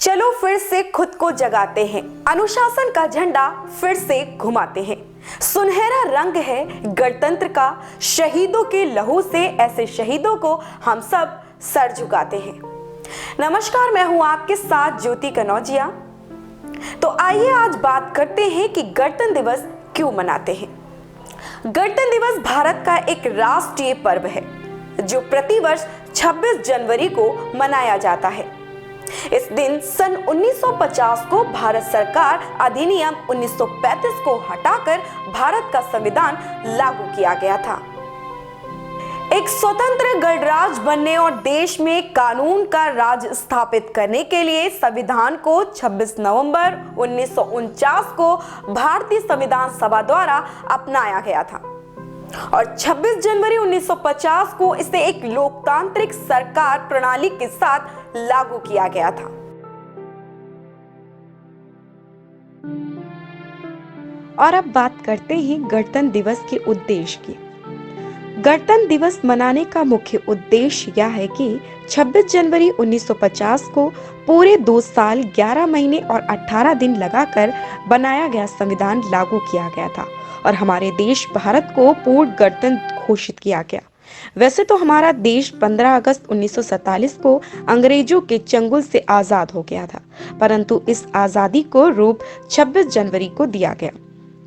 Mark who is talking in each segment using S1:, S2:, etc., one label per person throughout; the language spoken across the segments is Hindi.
S1: चलो फिर से खुद को जगाते हैं, अनुशासन का झंडा फिर से घुमाते हैं। सुनहरा रंग है गणतंत्र का, शहीदों के लहू से ऐसे शहीदों को हम सब सर झुकाते हैं। नमस्कार, मैं हूं आपके साथ ज्योति कनौजिया। तो आइए आज बात करते हैं कि गणतंत्र दिवस क्यों मनाते हैं। गणतंत्र दिवस भारत का एक राष्ट्रीय पर्व है जो प्रतिवर्ष 26 जनवरी को मनाया जाता है। इस दिन सन 1950 को भारत सरकार अधिनियम 1935 को हटाकर भारत का संविधान लागू किया गया था। एक स्वतंत्र गणराज्य बनने और देश में कानून का राज स्थापित करने के लिए संविधान को 26 नवंबर 1949 को भारतीय संविधान सभा द्वारा अपनाया गया था और 26 जनवरी 1950 को इसे एक लोकतांत्रिक सरकार प्रणाली के साथ लागू किया गया था।
S2: और अब बात करते हैं गणतंत्र दिवस के उद्देश्य की। गणतंत्र दिवस मनाने का मुख्य उद्देश्य यह है कि 26 जनवरी 1950 को पूरे 2 साल 11 महीने और 18 दिन लगाकर बनाया गया संविधान लागू किया गया था और हमारे देश भारत को पूर्ण गणतंत्र घोषित किया गया। वैसे तो हमारा देश 15 अगस्त 1947 को अंग्रेजों के चंगुल से आजाद हो गया था, परंतु इस आजादी को रूप 26 जनवरी को दिया गया।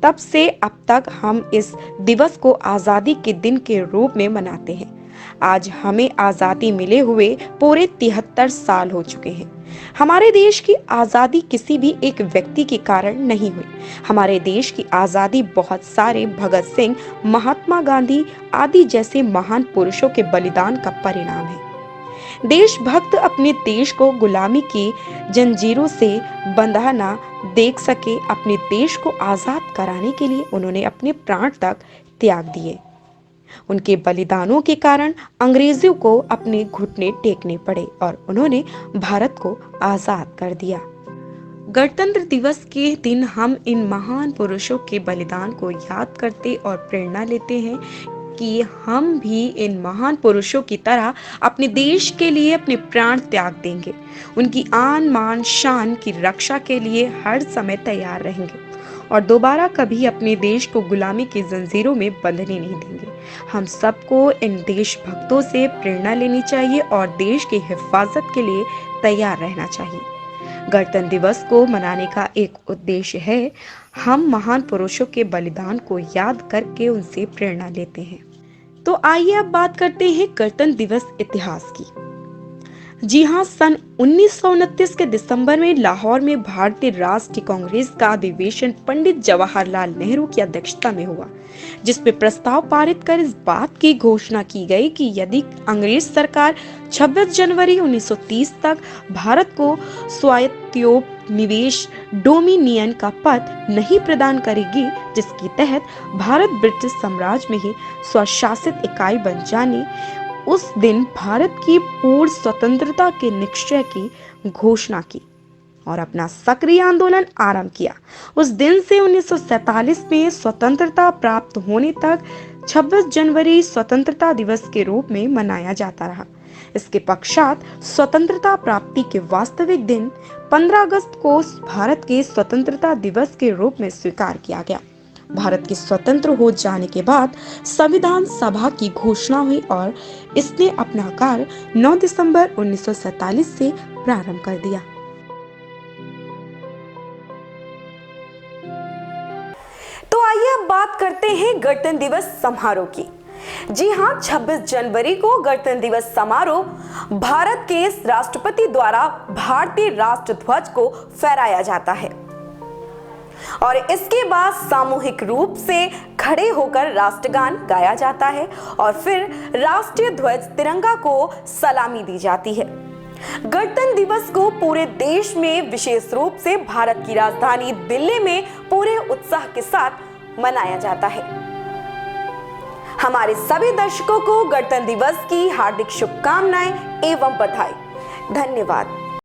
S2: तब से अब तक हम इस दिवस को आजादी के दिन के रूप में मनाते हैं। आज हमें आजादी मिले हुए पूरे 73 साल हो चुके हैं। हमारे देश की आजादी किसी भी एक व्यक्ति के कारण नहीं हुई। हमारे देश की आजादी बहुत सारे भगत सिंह, महात्मा गांधी आदि जैसे महान पुरुषों के बलिदान का परिणाम है। देशभक्त अपने देश को गुलामी की जंजीरों से बंधा ना देख सके, अपने देश को आजाद कराने के लिए उन्होंने अपने प्राण तक त्याग दिए। उनके बलिदानों के कारण अंग्रेजों को अपने घुटने टेकने पड़े और उन्होंने भारत को आजाद कर दिया। गणतंत्र दिवस के दिन हम इन महान पुरुषों के बलिदान को याद करते और प्रेरणा लेते हैं कि हम भी इन महान पुरुषों की तरह अपने देश के लिए अपने प्राण त्याग देंगे, उनकी आन मान शान की रक्षा के लिए हर समय तैयार रहेंगे और दोबारा कभी अपने देश को गुलामी की जंजीरों में बंधने नहीं देंगे। हम सबको इन देशभक्तों से प्रेरणा लेनी चाहिए और देश की हिफाजत के लिए तैयार रहना चाहिए। गणतंत्र दिवस को मनाने का एक उद्देश्य है, हम महान पुरुषों के बलिदान को याद करके उनसे प्रेरणा लेते हैं। तो आइए अब बात करते हैं गणतंत्र दिवस इतिहास की। जी हाँ, सन 1929 के दिसंबर में लाहौर में भारतीय राष्ट्रीय कांग्रेस का अधिवेशन पंडित जवाहरलाल नेहरू की अध्यक्षता में हुआ, जिसमें प्रस्ताव पारित कर इस बात की घोषणा की गई कि यदि अंग्रेज सरकार 26 जनवरी 1930 तक भारत को स्वायत्तोपनिवेश डोमिनियन का पद नहीं प्रदान करेगी, जिसके तहत भारत ब्रिटिश साम्राज्य में ही स्वशासित इकाई बन जाने, उस दिन भारत की पूर्ण स्वतंत्रता के निश्चय की घोषणा की और अपना सक्रिय आंदोलन आरंभ किया। उस दिन से 1947 में स्वतंत्रता प्राप्त होने तक 26 जनवरी स्वतंत्रता दिवस के रूप में मनाया जाता रहा। इसके पश्चात स्वतंत्रता प्राप्ति के वास्तविक दिन 15 अगस्त को भारत के स्वतंत्रता दिवस के रूप में स्वीकार किया गया। भारत के स्वतंत्र हो जाने के बाद संविधान सभा की घोषणा हुई और इसने अपना कार्य 9 दिसंबर 1947 से प्रारंभ कर दिया।
S1: तो आइए अब बात करते हैं गणतंत्र दिवस समारोह की। जी हाँ, 26 जनवरी को गणतंत्र दिवस समारोह भारत के राष्ट्रपति द्वारा भारतीय राष्ट्र ध्वज को फहराया जाता है और इसके बाद सामूहिक रूप से खड़े होकर राष्ट्रगान गाया जाता है और फिर राष्ट्रीय ध्वज तिरंगा को सलामी दी जाती है। गणतंत्र दिवस को पूरे देश में, विशेष रूप से भारत की राजधानी दिल्ली में पूरे उत्साह के साथ मनाया जाता है। हमारे सभी दर्शकों को गणतंत्र दिवस की हार्दिक शुभकामनाएं एवं बधाई। धन्यवाद।